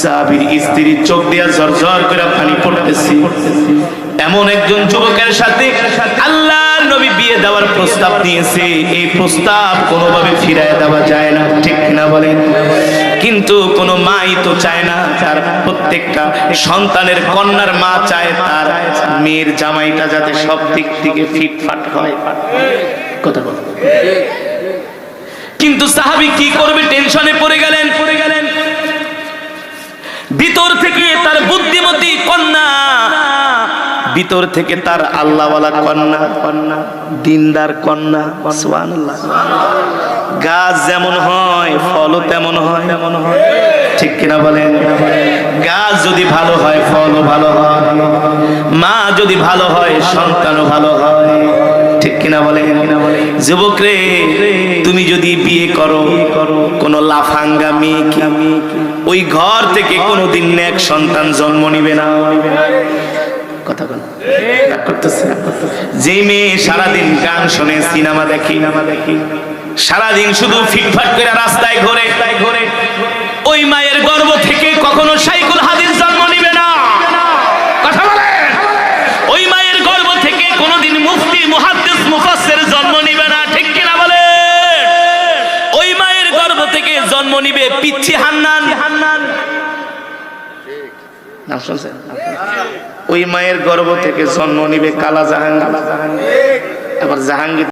সাহাবীর স্ত্রীর চোখ দিয়া ঝরঝর করে পানি পড়তেছে। এমন একজন যুবকের সাথে আল্লাহর নবী বিয়ে দেওয়ার প্রস্তাব দিয়েছে, এই প্রস্তাব কোনোভাবে ফিরায় দেওয়া যায় না, ঠিক না বলেন? কিন্তু কোনো মাই তো চায় না তার প্রত্যেকটা সন্তানের কন্যার মা চায় তার মেয়ের জামাইটা যাতে সব দিক থেকে ফিটফাট হয়। কথা বল। কিন্তু সাহাবী কি করবে, টেনশনে পড়ে গেলেন। ভিতর থেকে তার বুদ্ধিমতী কন্যা, ভিতর থেকে তার আল্লাহওয়ালা কন্যা, দিনদার কন্যা। সুবহানাল্লাহ। গাছ যেমন হয় ফলও তেমন হয়, ঠিক কিনা বলেন? গাছ যদি ভালো হয় ফলও ভালো হয়, মা যদি ভালো হয় সন্তানও ভালো হয়, ঠিক কিনা বলেন? যুবক রে, তুমি যদি বিয়ে করো কোন লাফাঙ্গা মেয়ে, ওই ঘর থেকে কোনোদিন নেক সন্তান জন্ম নিবে না। কথা বল। যে মেয়ে সারাদিন গান শুনে, সিনেমা দেখি, সারাদিন শুধু ফিটফাট করে রাস্তায় ঘোরে, ওই মায়ের গর্ভ থেকে কখনো শাইখুল হাদিস জন্ম নিবে না। কথা বলে। ওই মায়ের গর্ভ থেকে কোনোদিন মুফতি, মুহাদ্দিস, মুফাসসির জন্ম নিবে না, ঠিক কিনা বলে? ওই মায়ের গর্ভ থেকে জন্ম নিবে পিচ্চি হান্নান। নাম শুনছেন? ওই মায়ের গর্ভ থেকে জন্ম নিবে কালা জাহাঙ্গীর। আবার জাহাঙ্গীর